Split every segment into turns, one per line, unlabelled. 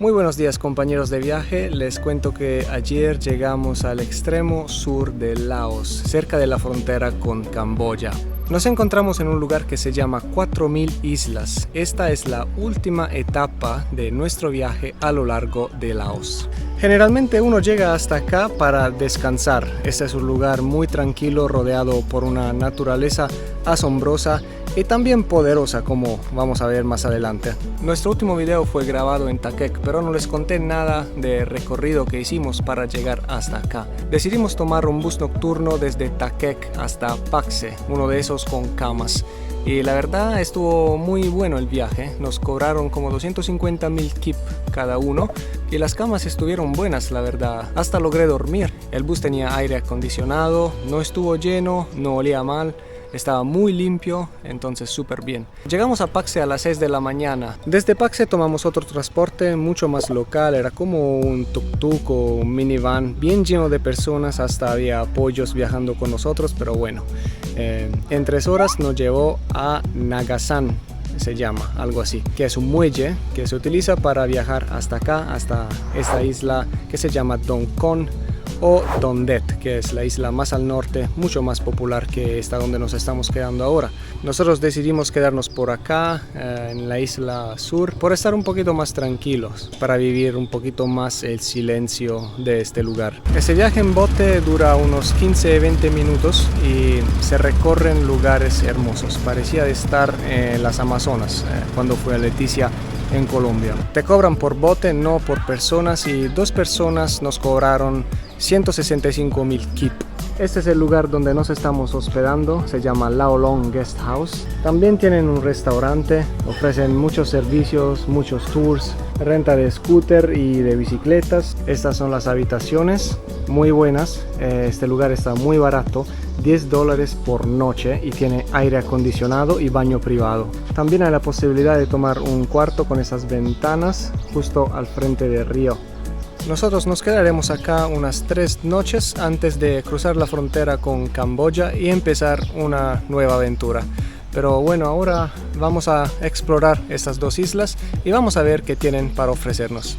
Muy buenos días compañeros de viaje, les cuento que ayer llegamos al extremo sur de Laos, cerca de la frontera con Camboya. Nos encontramos en un lugar que se llama 4000 Islas. Esta es la última etapa de nuestro viaje a lo largo de Laos. Generalmente uno llega hasta acá para descansar. Este es un lugar muy tranquilo, rodeado por una naturaleza asombrosa y también poderosa, como vamos a ver más adelante. Nuestro último video fue grabado en Takek, pero no les conté nada de recorrido que hicimos para llegar hasta acá. Decidimos tomar un bus nocturno desde Takek hasta Pakse, uno de esos con camas. Y la verdad estuvo muy bueno el viaje, nos cobraron como 250.000 kip cada uno y las camas estuvieron buenas, la verdad, hasta logré dormir. El bus tenía aire acondicionado, no estuvo lleno, no olía mal. Estaba muy limpio, entonces súper bien. Llegamos a Pakse a las 6 de la mañana. Desde Pakse tomamos otro transporte mucho más local. Era como un tuk-tuk o un minivan bien lleno de personas. Hasta había pollos viajando con nosotros, pero bueno. En 3 horas nos llevó a Nagasan, se llama, algo así. Que es un muelle que se utiliza para viajar hasta acá, hasta esta isla que se llama Don Con o Don Det, que es la isla más al norte, mucho más popular que esta donde nos estamos quedando ahora. Nosotros decidimos quedarnos por acá, en la isla sur, por estar un poquito más tranquilos, para vivir un poquito más el silencio de este lugar. Este viaje en bote dura unos 15-20 minutos y se recorren lugares hermosos. Parecía de estar en las Amazonas, cuando fue a Leticia en Colombia. Te cobran por bote, no por personas, y 2 personas nos cobraron 165.000 kip. Este es el lugar donde nos estamos hospedando, se llama Lao Long Guest House. También tienen un restaurante, ofrecen muchos servicios, muchos tours, renta de scooter y de bicicletas. Estas son las habitaciones, muy buenas. Este lugar está muy barato, $10 por noche, y tiene aire acondicionado y baño privado. También hay la posibilidad de tomar un cuarto con esas ventanas justo al frente del río. Nosotros nos quedaremos acá unas 3 noches antes de cruzar la frontera con Camboya y empezar una nueva aventura. Pero bueno, ahora vamos a explorar estas 2 islas y vamos a ver qué tienen para ofrecernos.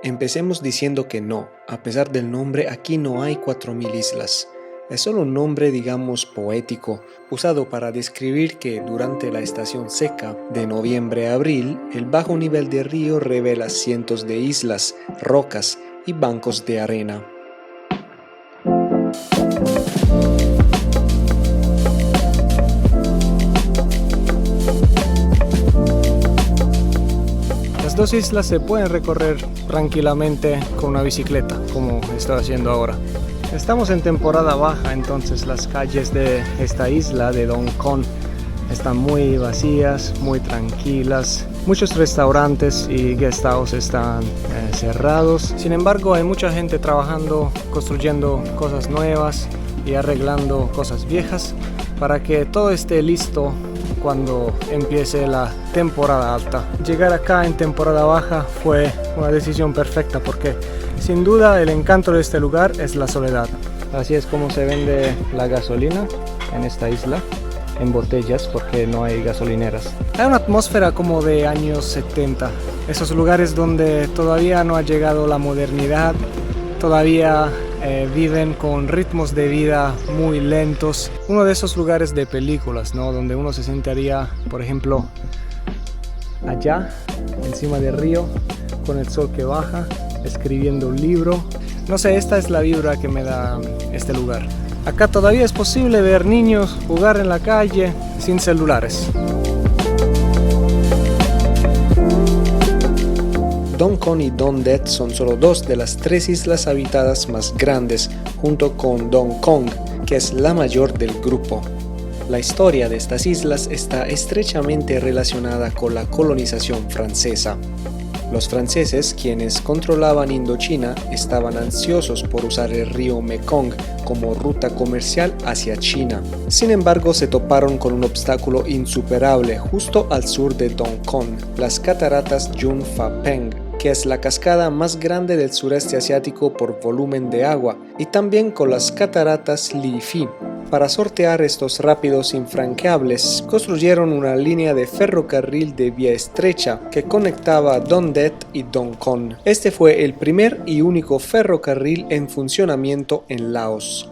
Empecemos diciendo que no, a pesar del nombre, aquí no hay 4000 islas. Es solo un nombre, digamos, poético, usado para describir que durante la estación seca de noviembre a abril, el bajo nivel del río revela cientos de islas, rocas y bancos de arena. Las 2 islas se pueden recorrer tranquilamente con una bicicleta, como estoy haciendo ahora. Estamos en temporada baja, entonces las calles de esta isla de Don Con están muy vacías, muy tranquilas. Muchos restaurantes y guest house están cerrados. Sin embargo, hay mucha gente trabajando, construyendo cosas nuevas y arreglando cosas viejas para que todo esté listo cuando empiece la temporada alta. Llegar acá en temporada baja fue una decisión perfecta porque sin duda el encanto de este lugar es la soledad. Así es como se vende la gasolina en esta isla, en botellas, porque no hay gasolineras. Hay una atmósfera como de años 70, esos lugares donde todavía no ha llegado la modernidad, todavía viven con ritmos de vida muy lentos. Uno de esos lugares de películas, ¿no? Donde uno se sentaría, por ejemplo, allá, encima del río, con el sol que baja, escribiendo un libro. No sé, esta es la vibra que me da este lugar. Acá todavía es posible ver niños jugar en la calle sin celulares. Don Con y Don Det son solo 2 de las 3 islas habitadas más grandes, junto con Don Kong, que es la mayor del grupo. La historia de estas islas está estrechamente relacionada con la colonización francesa. Los franceses, quienes controlaban Indochina, estaban ansiosos por usar el río Mekong como ruta comercial hacia China. Sin embargo, se toparon con un obstáculo insuperable justo al sur de Dong Con, las cataratas Jun Fa Peng, que es la cascada más grande del sureste asiático por volumen de agua, y también con las cataratas Li Phi. Para sortear estos rápidos infranqueables, construyeron una línea de ferrocarril de vía estrecha que conectaba Don Det y Dong Con. Este fue el primer y único ferrocarril en funcionamiento en Laos.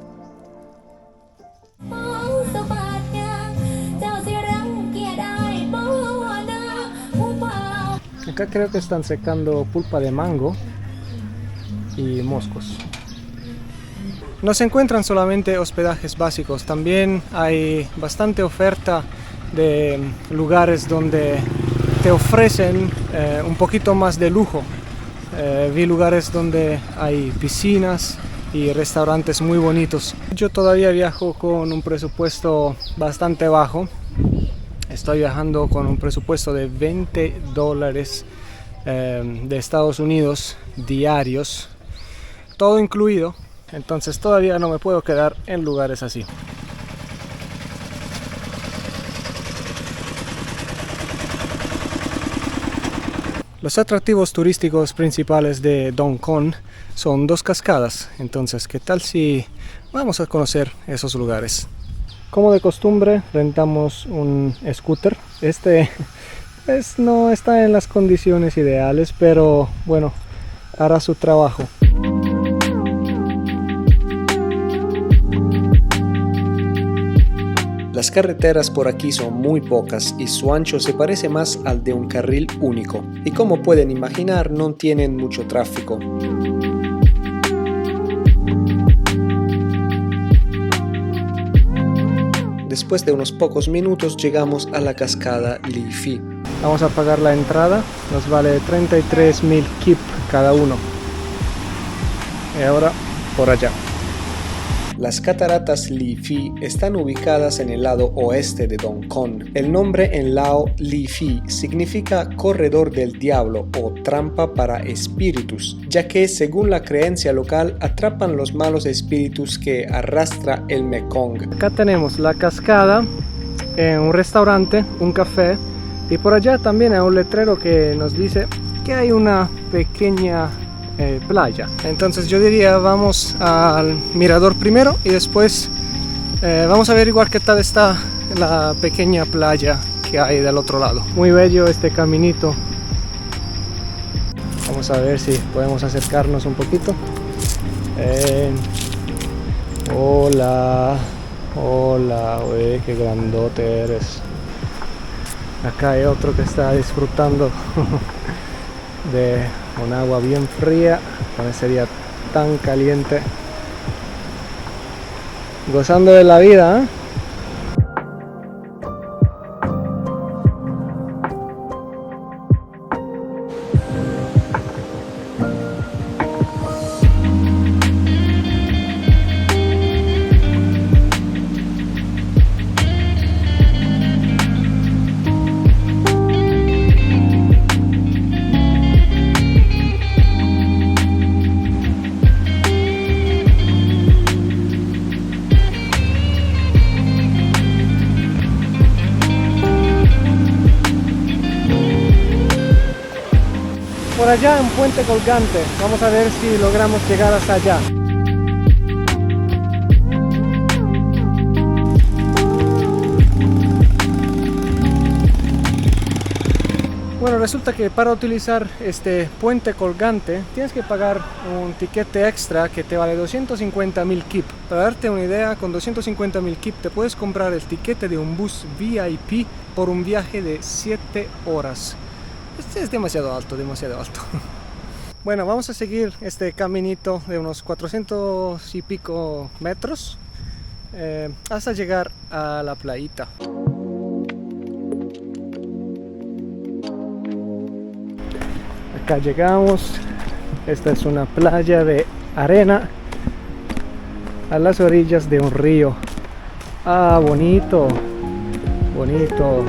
Acá creo que están secando pulpa de mango y moscos. No se encuentran solamente hospedajes básicos, también hay bastante oferta de lugares donde te ofrecen un poquito más de lujo. Vi lugares donde hay piscinas y restaurantes muy bonitos. Yo todavía viajo con un presupuesto bastante bajo. Estoy viajando con un presupuesto de $20 de Estados Unidos diarios, todo incluido. Entonces todavía no me puedo quedar en lugares así. Los atractivos turísticos principales de Dong Con son dos cascadas. Entonces, ¿qué tal si vamos a conocer esos lugares? Como de costumbre, rentamos un scooter. Este no está en las condiciones ideales, pero bueno, hará su trabajo. Las carreteras por aquí son muy pocas y su ancho se parece más al de un carril único. Y como pueden imaginar, no tienen mucho tráfico. Después de unos pocos minutos llegamos a la cascada Li Phi. Vamos a pagar la entrada, nos vale 33.000 kip cada uno. Y ahora por allá. Las cataratas Li Phi están ubicadas en el lado oeste de Dong Con. El nombre en lao Li Phi significa corredor del diablo o trampa para espíritus, ya que según la creencia local atrapan los malos espíritus que arrastra el Mekong. Acá tenemos la cascada, un restaurante, un café, y por allá también hay un letrero que nos dice que hay una pequeña playa. Entonces yo diría vamos al mirador primero y después vamos a averiguar qué tal está la pequeña playa que hay del otro lado. Muy bello este caminito. Vamos a ver si podemos acercarnos un poquito. Hola, hola, uy, qué grandote eres. Acá hay otro que está disfrutando de un agua bien fría, parecería tan caliente, gozando de la vida, ¿eh? Por allá un puente colgante, vamos a ver si logramos llegar hasta allá. Bueno, resulta que para utilizar este puente colgante tienes que pagar un tiquete extra que te vale 250.000 kip. Para darte una idea, con 250.000 kip te puedes comprar el tiquete de un bus VIP por un viaje de 7 horas. Este es demasiado alto, demasiado alto. Bueno, vamos a seguir este caminito de unos 400 y pico metros hasta llegar a la playita. Acá llegamos. Esta es una playa de arena a las orillas de un río. Ah, bonito, bonito.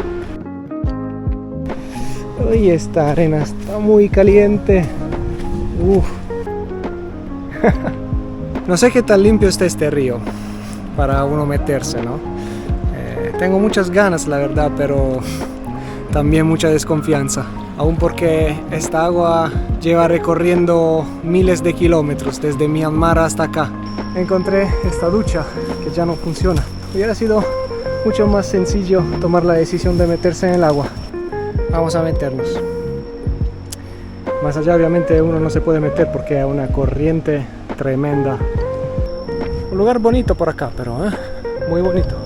Uy, esta arena está muy caliente. Uf. No sé qué tan limpio está este río para uno meterse, ¿no? Tengo muchas ganas, la verdad, pero también mucha desconfianza. Aún porque esta agua lleva recorriendo miles de kilómetros desde Myanmar hasta acá. Encontré esta ducha que ya no funciona. Hubiera sido mucho más sencillo tomar la decisión de meterse en el agua. Vamos a meternos. Más allá obviamente uno no se puede meter porque hay una corriente tremenda. Un lugar bonito por acá, pero muy bonito.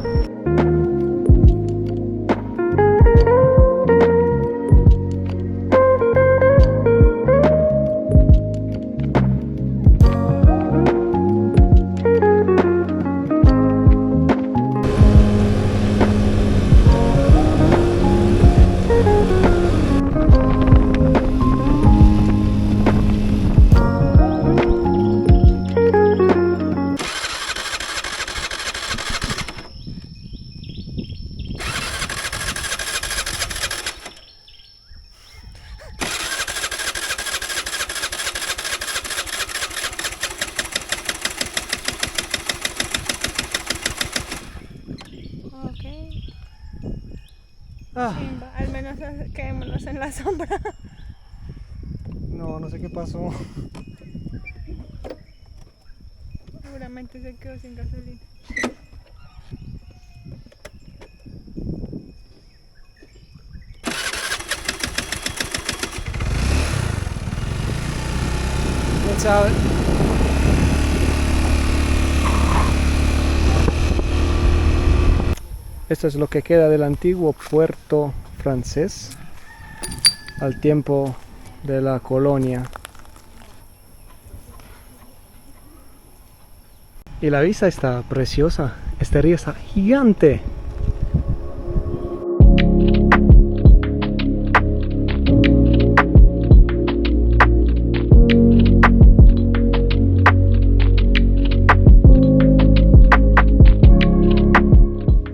Al menos quedémonos en la sombra.
No sé qué pasó.
Seguramente se quedó sin gasolina.
¿Quién sabe? Esto es lo que queda del antiguo puerto francés al tiempo de la colonia. Y la vista está preciosa. Este río está gigante.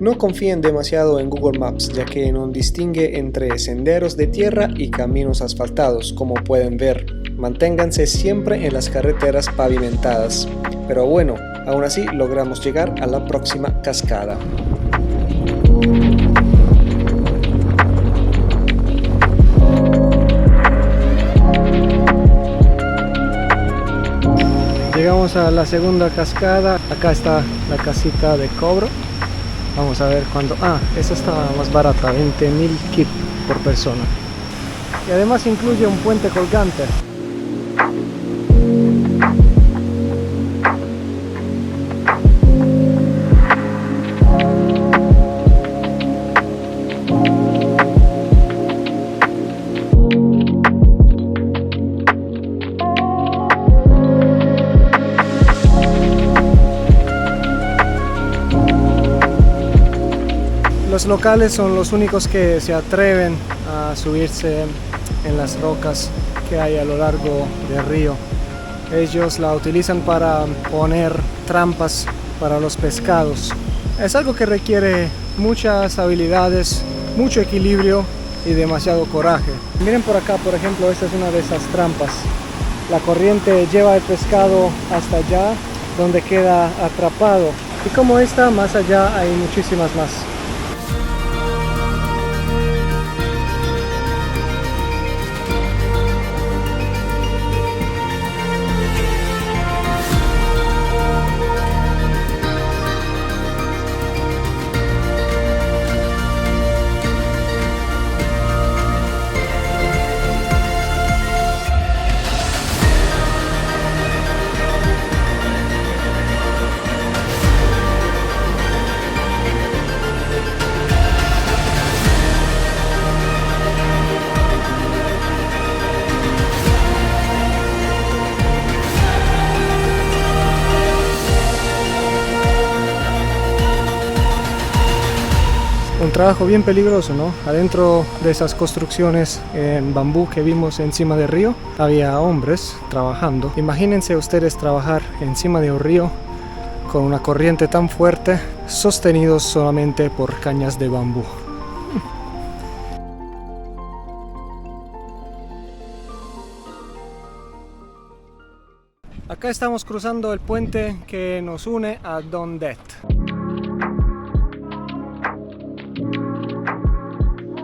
No confíen demasiado en Google Maps, ya que no distingue entre senderos de tierra y caminos asfaltados, como pueden ver. Manténganse siempre en las carreteras pavimentadas. Pero bueno, aún así logramos llegar a la próxima cascada. Llegamos a la segunda cascada. Acá está la casita de cobro. Vamos a ver cuándo... esa está más barata, 20.000 kip por persona. Y además incluye un puente colgante. Los locales son los únicos que se atreven a subirse en las rocas que hay a lo largo del río. Ellos la utilizan para poner trampas para los pescados. Es algo que requiere muchas habilidades, mucho equilibrio y demasiado coraje. Miren por acá, por ejemplo, esta es una de esas trampas. La corriente lleva el pescado hasta allá, donde queda atrapado. Y como esta, más allá hay muchísimas más. Un trabajo bien peligroso, ¿no? Adentro de esas construcciones en bambú que vimos encima del río, había hombres trabajando. Imagínense ustedes trabajar encima de un río con una corriente tan fuerte, sostenidos solamente por cañas de bambú. Acá estamos cruzando el puente que nos une a Don Det.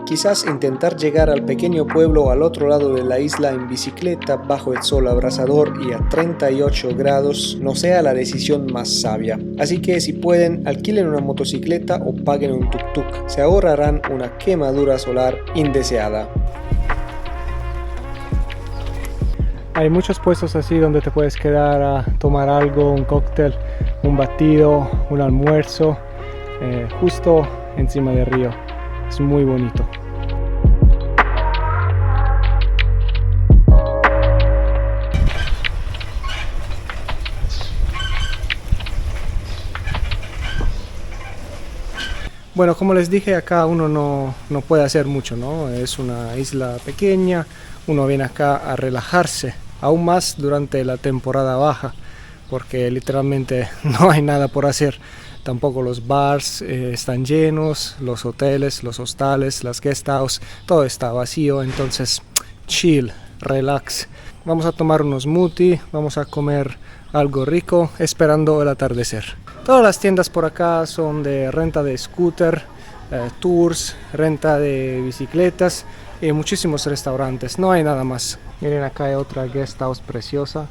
Quizás intentar llegar al pequeño pueblo al otro lado de la isla en bicicleta bajo el sol abrasador y a 38 grados no sea la decisión más sabia. Así que si pueden, alquilen una motocicleta o paguen un tuk-tuk. Se ahorrarán una quemadura solar indeseada. Hay muchos puestos así donde te puedes quedar a tomar algo, un cóctel, un batido, un almuerzo, justo encima del río. Es muy bonito. Bueno, como les dije, acá uno no puede hacer mucho, ¿no? Es una isla pequeña, uno viene acá a relajarse, aún más durante la temporada baja, porque literalmente no hay nada por hacer. Tampoco los bars están llenos, los hoteles, los hostales, las guest house, todo está vacío, entonces chill, relax. Vamos a tomar unos smoothie, vamos a comer algo rico, esperando el atardecer. Todas las tiendas por acá son de renta de scooter, tours, renta de bicicletas y muchísimos restaurantes, no hay nada más. Miren, acá hay otra guest house preciosa.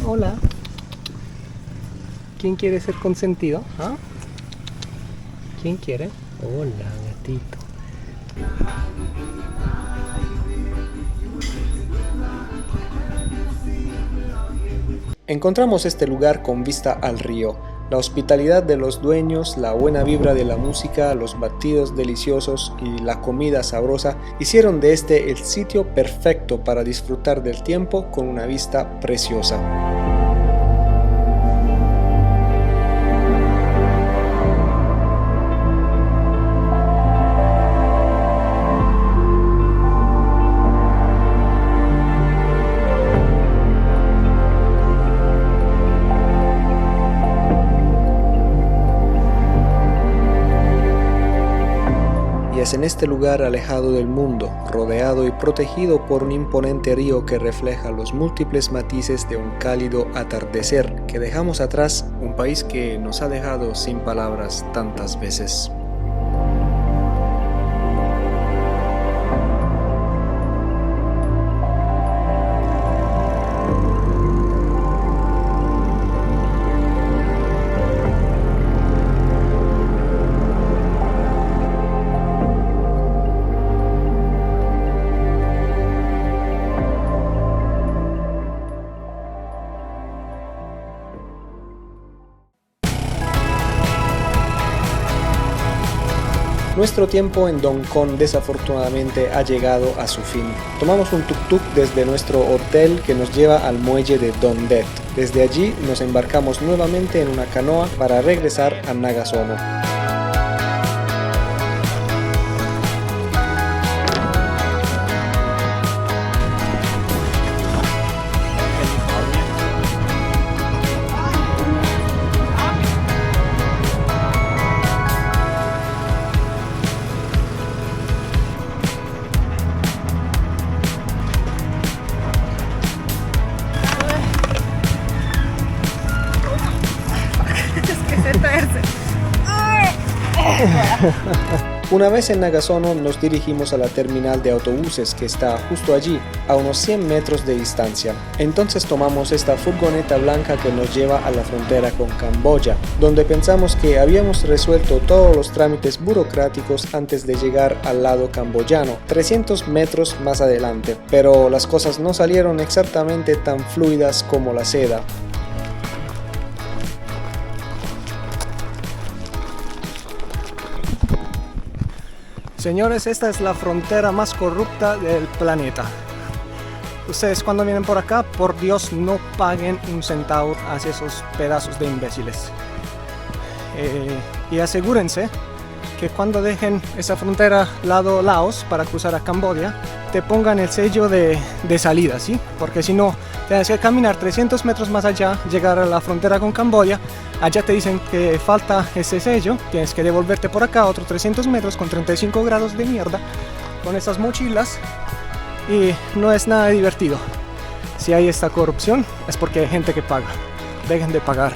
Hola. ¿Quién quiere ser consentido? ¿Ah? ¿Quién quiere? Hola, gatito. Encontramos este lugar con vista al río. La hospitalidad de los dueños, la buena vibra de la música, los batidos deliciosos y la comida sabrosa hicieron de este el sitio perfecto para disfrutar del tiempo con una vista preciosa. Es en este lugar alejado del mundo, rodeado y protegido por un imponente río que refleja los múltiples matices de un cálido atardecer, que dejamos atrás un país que nos ha dejado sin palabras tantas veces. Nuestro tiempo en Don Con desafortunadamente ha llegado a su fin. Tomamos un tuk-tuk desde nuestro hotel que nos lleva al muelle de Don Det. Desde allí nos embarcamos nuevamente en una canoa para regresar a Nagasono. Una vez en Nagasono nos dirigimos a la terminal de autobuses que está justo allí, a unos 100 metros de distancia. Entonces tomamos esta furgoneta blanca que nos lleva a la frontera con Camboya, donde pensamos que habíamos resuelto todos los trámites burocráticos antes de llegar al lado camboyano, 300 metros más adelante, pero las cosas no salieron exactamente tan fluidas como la seda. Señores, esta es la frontera más corrupta del planeta. Ustedes cuando vienen por acá, por Dios, no paguen un centavo a esos pedazos de imbéciles. Y asegúrense que cuando dejen esa frontera lado Laos para cruzar a Camboya, te pongan el sello de salida, ¿sí? Porque si no, tienes que caminar 300 metros más allá, llegar a la frontera con Camboya. Allá te dicen que falta ese sello, tienes que devolverte por acá otros 300 metros con 35 grados de mierda, con esas mochilas, y no es nada divertido. Si hay esta corrupción es porque hay gente que paga. Dejen de pagar.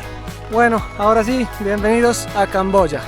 Bueno, ahora sí, bienvenidos a Camboya.